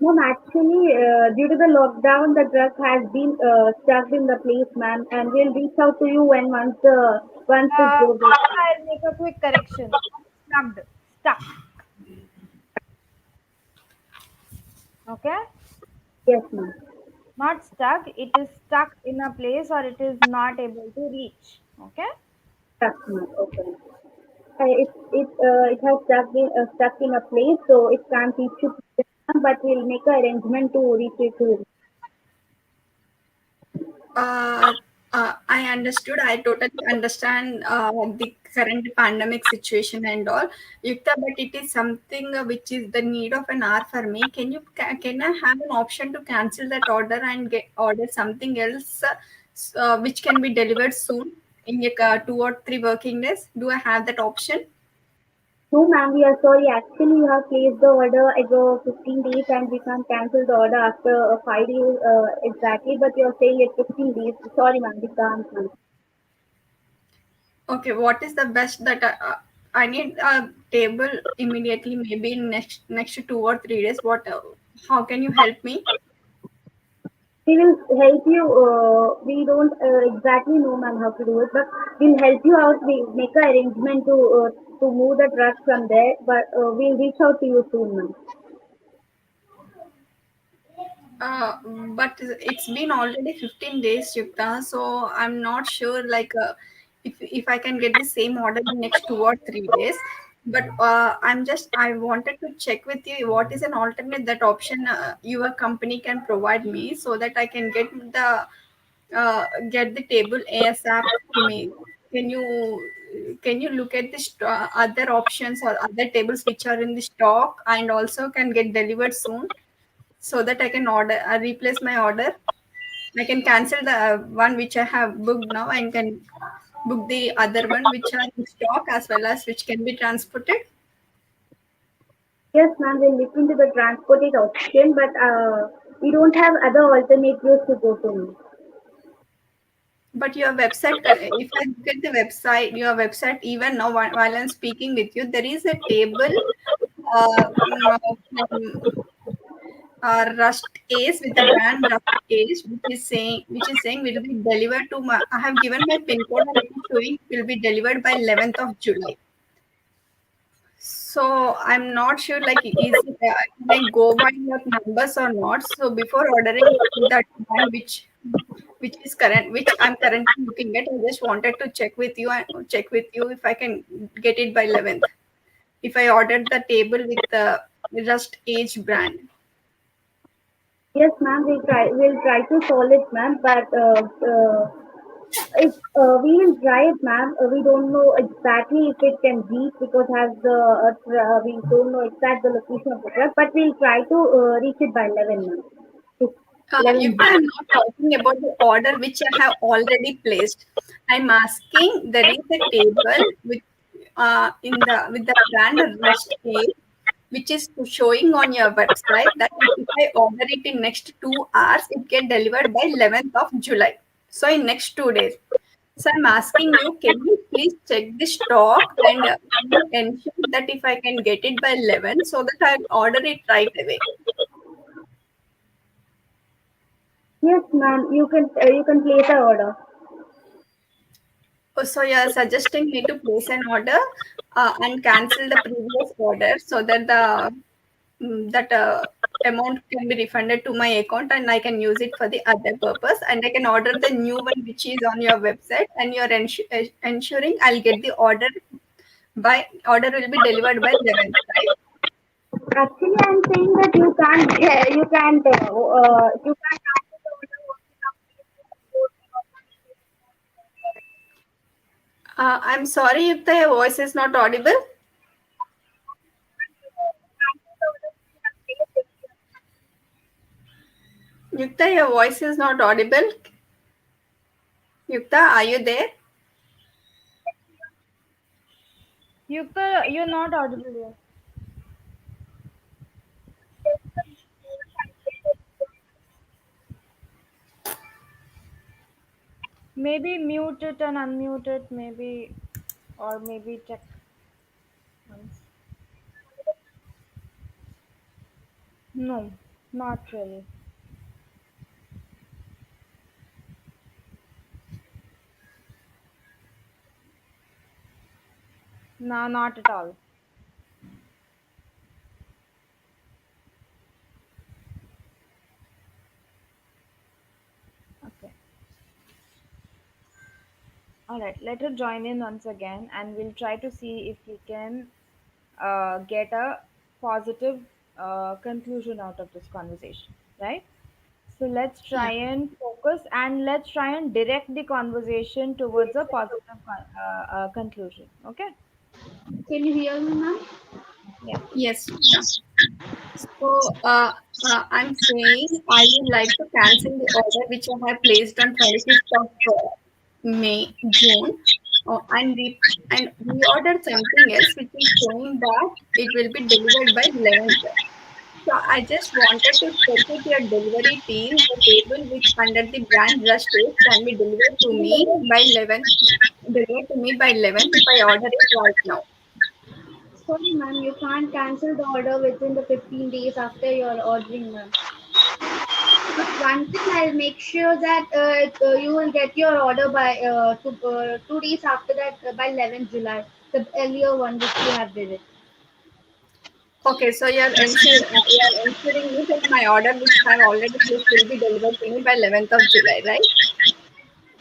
ma'am, actually, due to the lockdown, the drug has been stuck in the place, ma'am, and we'll reach out to you when once it goes Ma'am, away. I'll make a quick correction. Stuck. Stuck. Okay? Yes, ma'am. Not stuck. It is stuck in a place or it is not able to reach. Okay? Stuck, ma'am. Okay. It has stuck in a place, so it can't reach you, but we'll make an arrangement to reach it to you. Uh, I understood. I totally understand the current pandemic situation and all, Yukta. But it is something which is the need of an hour for me. Can I have an option to cancel that order and get order something else, which can be delivered soon in 2 or 3 working days? Do I have that option? No, ma'am, we are sorry. Actually, you have placed the order ago 15 days, and we can't cancel the order after 5 days exactly. But you are saying it's 15 days. Sorry, ma'am, we can't, ma'am. Okay, what is the best that I need a table immediately, maybe in next 2 or 3 days. How can you help me? We will help you. We don't exactly know, ma'am, how to do it, but we'll help you out. We make an arrangement to move the truck from there, but we'll reach out to you soon, ma'am. Uh, but it's been already 15 days, Yukta, so I'm not sure if I can get the same order in next 2 or 3 days. But I wanted to check with you what is an alternate that option your company can provide me so that I can get the table ASAP to me. Can you look at the other options or other tables which are in the stock and also can get delivered soon so that I can replace my order. I can cancel the one which I have booked now and can book the other one which are in stock as well as which can be transported. Yes, ma'am, we'll look into the transported option, but we don't have other alternatives to go to, ma'am. But your website, if I look at the website, your website, even now while I'm speaking with you, there is a table uh, mm, from Rust case with the brand Rust case, which is saying will be delivered to my. I have given my pin code and it is showing will be delivered by 11th of July. So I'm not sure like can I go by your numbers or not. So before ordering that brand which is current which I'm currently looking at, I just wanted to check with you if I can get it by 11th. If I ordered the table with the Rust Age brand. Yes, ma'am, we'll try to solve it, ma'am. But if we will try it, ma'am. We don't know exactly if it can reach because has the we don't know exact the location of the truck. But we'll try to reach it by 11, ma'am. It's If 11. I'm not talking about the order which I have already placed, I'm asking there is a table in the with the brand Rust Cake, which is showing on your website that if I order it in next 2 hours, it get delivered by 11th of July. So in next 2 days. So I'm asking you, can you please check the stock and can you ensure that if I can get it by 11 so that I'll order it right away. Yes, ma'am. You can place an order. Oh, so you're suggesting me to place an order and cancel the previous order so that the that amount can be refunded to my account and I can use it for the other purpose and I can order the new one which is on your website and you're ensuring I'll get the order will be delivered by 11th, right? Actually, I'm saying that you can't answer the order what you have I'm sorry, Yukta, your voice is not audible. Yukta, your voice is not audible. Yukta, are you there? Yukta, you're not audible yet. Maybe mute it and unmute it, maybe, or maybe check once. No, not really. No, not at all. Okay. All right. Let her join in once again, and we'll try to see if we can get a positive conclusion out of this conversation. Right. So let's Yeah. try and focus, and let's try and direct the conversation towards a positive conclusion. Okay. Can you hear me, ma'am? Yeah. Yes, Yukta. So I'm saying I would like to cancel the order which I have placed on 25th of June, and we ordered something else which is showing that it will be delivered by 11th. So I just wanted to check with your delivery team the table which under the brand Rush Taste can be delivered to me by 11th if I order it right now. Sorry, ma'am. You can't cancel the order within the 15 days after your ordering, ma'am. But one thing I'll make sure that you will get your order by 2 days after that by 11th July, the earlier one which you have did it. Okay, so you're ensuring me that my order, which I have already placed, will be delivered to me by 11th of July, right?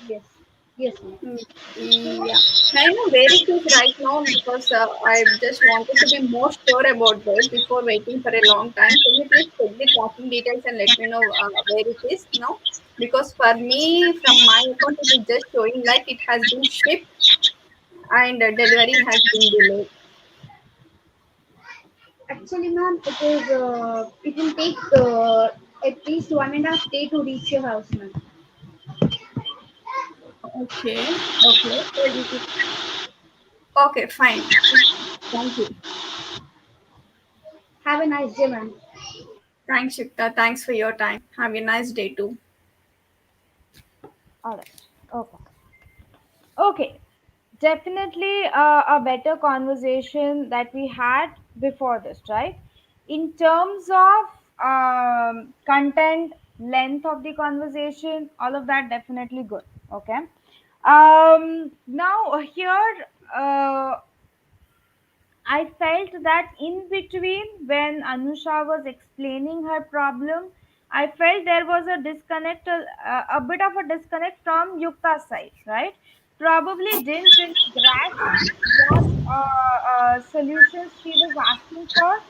Yes. Yes, ma'am. Mm, yeah. May I know where it is right now? Because I just wanted to be more sure about that before waiting for a long time. Can you please check the tracking details and let me know where it is now? Because for me, from my account, it is just showing like it has been shipped and delivery has been delayed. Actually, ma'am, it will take at least 1.5 day to reach your house, ma'am. Okay. Okay. Okay, fine. Thank you. Have a nice day, ma'am. Thanks, Shikta. Thanks for your time. Have a nice day too. All right. Okay. Okay. Definitely a better conversation that we had before this, right? In terms of content, length of the conversation, all of that definitely good. Okay. Now here, I felt that in between, when Anusha was explaining her problem, I felt there was a disconnect, a bit of a disconnect from Yukta's side, right? Probably didn't really grasp what solutions she was asking for,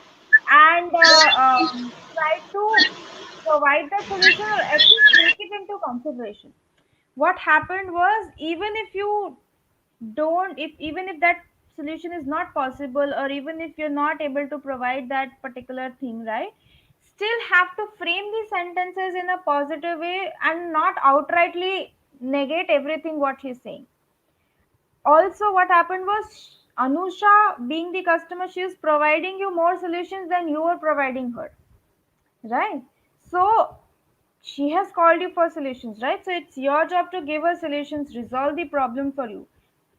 and tried to provide the solution, or at least take it into consideration. What happened was, even if you don't if even if that solution is not possible, or even if you're not able to provide that particular thing, right, still have to frame the sentences in a positive way and not outrightly negate everything what he's saying. Also, what happened was, Anusha, being the customer, she is providing you more solutions than you are providing her, right? So she has called you for solutions, right? So it's your job to give her solutions, resolve the problem for you.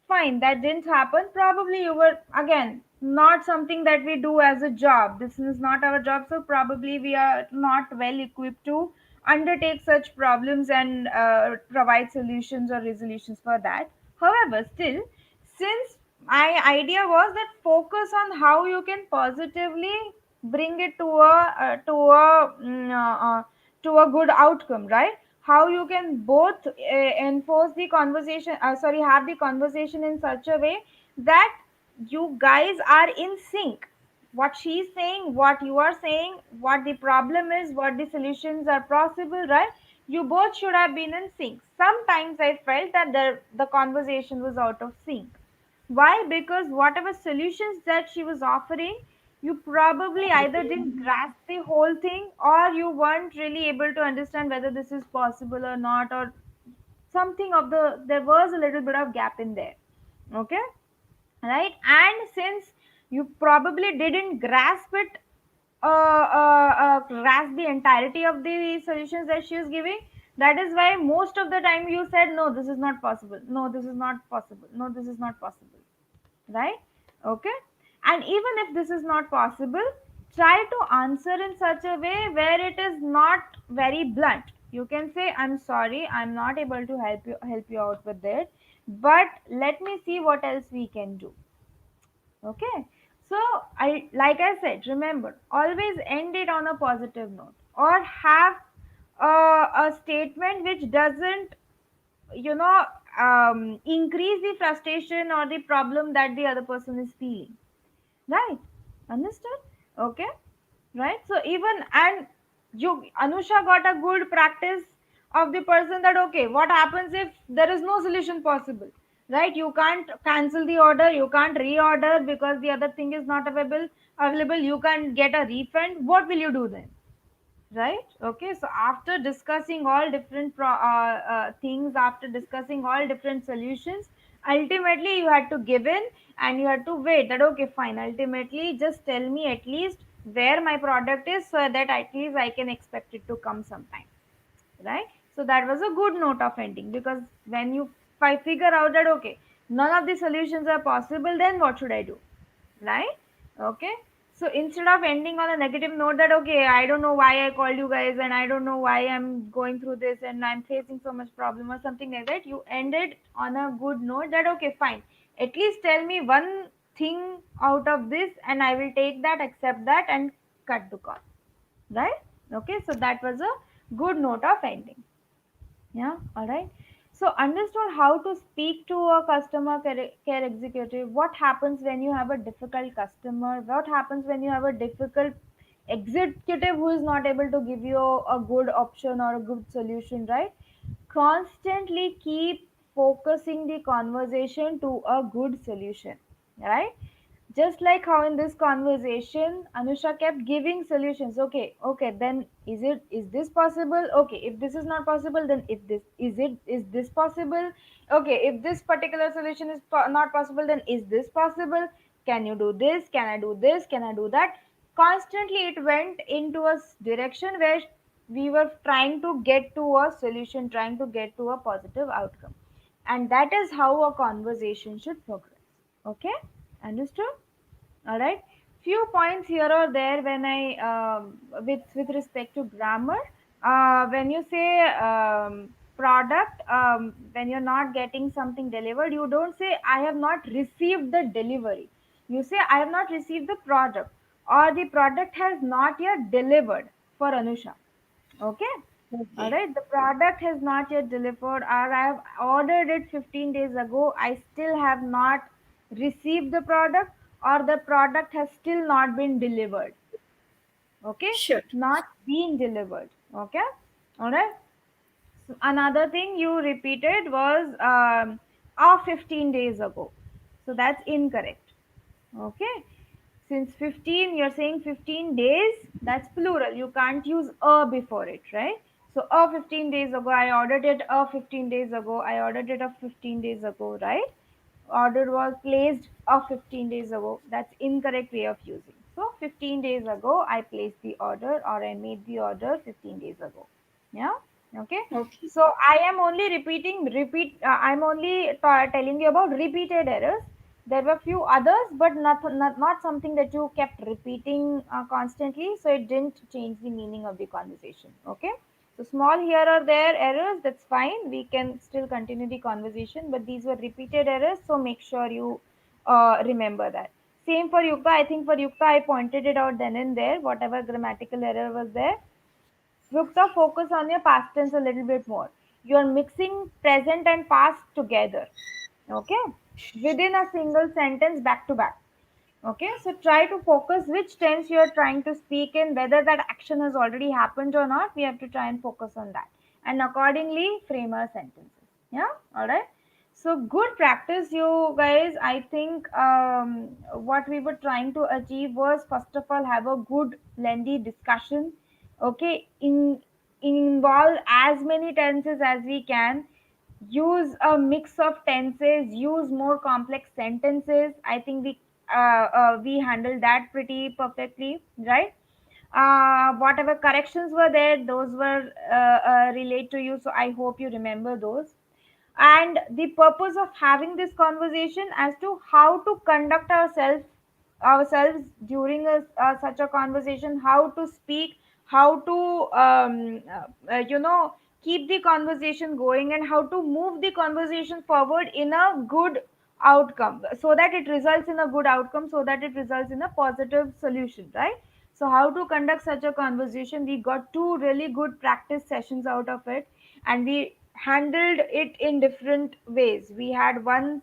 Fine, that didn't happen. Probably you were, again, not something that we do as a job. This is not our job, so probably we are not well equipped to undertake such problems and provide solutions or resolutions for that. However, still, since my idea was that, focus on how you can positively bring it to a good outcome, right? How you can both enforce the conversation, sorry, have the conversation in such a way that you guys are in sync. What she's saying, what you are saying, what the problem is, what the solutions are possible, right? You both should have been in sync. Sometimes I felt that the conversation was out of sync. Why? Because whatever solutions that she was offering, you probably either didn't grasp the whole thing, or you weren't really able to understand whether this is possible or not, or something of the, there was a little bit of gap in there. Okay, right? And since you probably didn't grasp the entirety of the solutions that she is giving, that is why most of the time you said, no, this is not possible, no, this is not possible, no, this is not possible, right? Okay. And even if this is not possible, try to answer in such a way where it is not very blunt. You can say, I'm sorry, I'm not able to help you out with it, but let me see what else we can do. Okay. So, I, like I said, remember, always end it on a positive note, or have a statement which doesn't, you know increase the frustration or the problem that the other person is feeling, right? Understood? Okay. Right. So even, and you, Anusha, got a good practice of the person, that okay, what happens if there is no solution possible, right? You can't cancel the order, you can't reorder because the other thing is not available, you can't get a refund. What will you do then? Right. Okay. So after discussing all different things, after discussing all different solutions, ultimately you had to give in, and you had to wait, that okay, fine, ultimately just tell me at least where my product is, so that at least I can expect it to come sometime, right? So that was a good note of ending, because when you, if I figure out that okay, none of the solutions are possible, then what should I do, right? Okay. So instead of ending on a negative note, that okay, I don't know why I called you guys, and I don't know why I'm going through this, and I'm facing so much problem, or something like that, you ended on a good note, that okay, fine, at least tell me one thing out of this, and I will take that, accept that, and cut the call, right? Okay. So that was a good note of ending. Yeah, all right. So understood how to speak to a customer care executive. What happens when you have a difficult customer? What happens when you have a difficult executive who is not able to give you a good option or a good solution, right? Constantly keep focusing the conversation to a good solution, right? Just like how in this conversation Anusha kept giving solutions. Okay, okay, then is this possible? Okay, if this is not possible, then if this is it, is this possible? Okay, if this particular solution is not possible, then is this possible? Can you do this? Can I do this? Can I do that? Constantly it went into a direction where we were trying to get to a solution, trying to get to a positive outcome, and that is how a conversation should progress. Okay, understood? All right. Few points here or there when I with respect to grammar. When you say product, when you're not getting something delivered, you don't say I have not received the delivery. You say I have not received the product, or the product has not yet delivered for Anusha. Okay. All Okay. right. The product has not yet delivered, or I have ordered it 15 days ago. I still have not received the product, or the product has still not been delivered. Okay. Sure. Not being delivered. Okay. All right. So another thing you repeated was 15 days ago. So that's incorrect. Okay. Since 15, you're saying 15 days, that's plural. You can't use a before it, right? So, 15 days ago, I ordered it. 15 days ago, I ordered it. 15 days ago, right? Order was placed 15 days ago. That's incorrect way of using. So, 15 days ago, I placed the order, or I made the order 15 days ago. Yeah. Okay. Okay. So I am only I'm only telling you about repeated errors. There were few others, but not something that you kept repeating constantly, so it didn't change the meaning of the conversation. Okay. So small here or there errors, that's fine. We can still continue the conversation, but these were repeated errors, so make sure you remember that. Same for Yukta. I think for Yukta, I pointed it out then and there. Whatever grammatical error was there, Yukta, focus on your past tense a little bit more. You are mixing present and past together. Okay? Within a single sentence, back to back. Okay? So try to focus which tense you are trying to speak in, whether that action has already happened or not. We have to try and focus on that. And accordingly, frame our sentences. Yeah? Alright? So good practice, you guys. I think what we were trying to achieve was, first of all, have a good lengthy discussion. Okay, involve as many tenses as we can, use a mix of tenses, use more complex sentences. I think we handled that pretty perfectly, right? Whatever corrections were there, those were relayed to you, so I hope you remember those. And the purpose of having this conversation as to how to conduct ourselves during such a conversation, how to speak, how to keep the conversation going, and how to move the conversation forward in a good outcome, so that it results in a good outcome, so that it results in a positive solution, right? So how to conduct such a conversation, we got two really good practice sessions out of it, and we handled it in different ways. We had one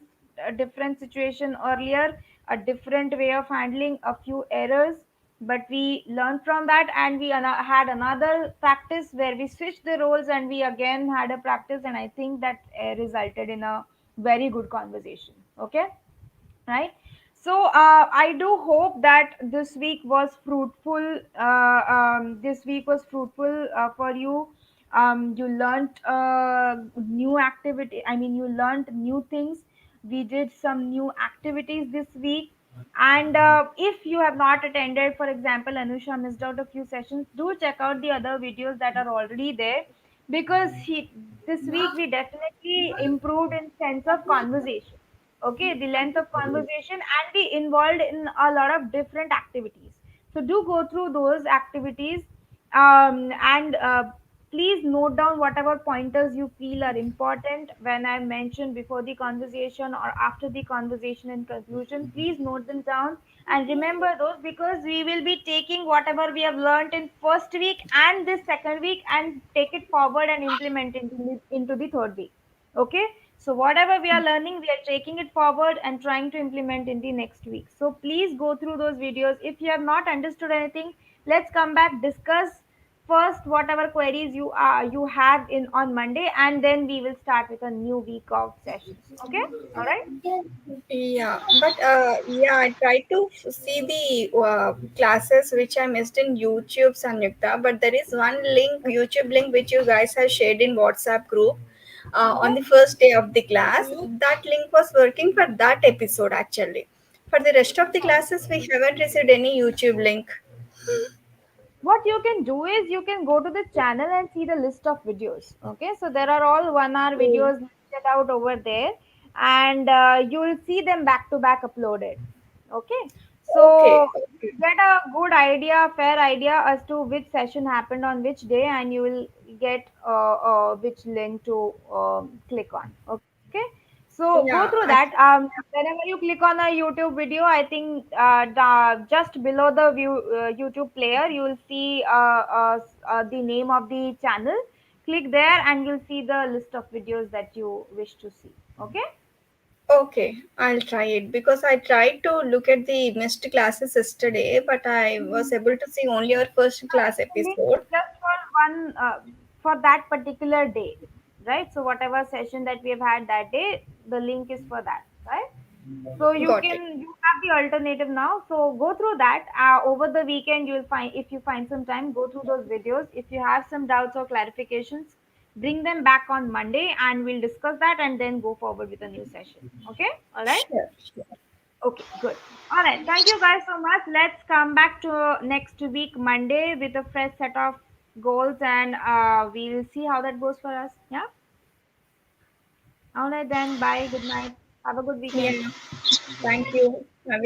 different situation earlier, a different way of handling a few errors, but we learned from that, and we had another practice where we switched the roles, and we again had a practice, and I think that resulted in a very good conversation. Okay, right? So I do hope that this week was fruitful. This week was fruitful for you. You learned new activity, I mean, you learned new things. We did some new activities this week. And if you have not attended, for example, Anusha missed out a few sessions, do check out the other videos that are already there, because this week we definitely improved in sense of conversation. Okay, the length of conversation, and be involved in a lot of different activities. So do go through those activities, and please note down whatever pointers you feel are important when I mentioned before the conversation or after the conversation. In conclusion, please note them down and remember those, because we will be taking whatever we have learned in first week and this second week and take it forward and implement into the third week. Okay, so whatever we are learning, we are taking it forward and trying to implement in the next week. So please go through those videos. If you have not understood anything, let's come back, discuss first whatever queries you have in on Monday, and then we will start with a new week of sessions. Okay, all right. Yeah, but yeah, I tried to see the classes which I missed in YouTube, Sanyukta. But there is one link, YouTube link, which you guys have shared in WhatsApp group on Okay, the first day of the class. That link was working for that episode actually. For the rest of the classes, we haven't received any YouTube link. what you can do is you can go to the channel and see the list of videos. Okay, so there are all 1 hour Oh, videos listed out over there, and you will see them back to back uploaded. Okay, so So Okay, okay. get a good idea, fair idea as to which session happened on which day, and you will get which link to click on. Okay. So go through Yeah, that. Whenever you click on a YouTube video, I think just below the YouTube player, you will see the name of the channel. Click there, and you'll see the list of videos that you wish to see. Okay. okay. I'll try it because I tried to look at the missed classes yesterday, but I was able to see only our first class The link is episode. just for one for that particular day, right? So whatever session that we have had that day, the link is for that, right? So Got it. you have the alternative now. So go through that over the weekend. You will find, if you find some time, go through those videos. If you have some doubts or clarifications, bring them back on Monday, and we'll discuss that and then go forward with a new session. Okay, all right. Sure, sure. Okay, good. All right. Thank you guys so much. Let's come back to next week, Monday, with a fresh set of goals, and we'll see how that goes for us. Yeah. All right, then. Bye. Good night. Have a good weekend. Yeah. Thank you. Have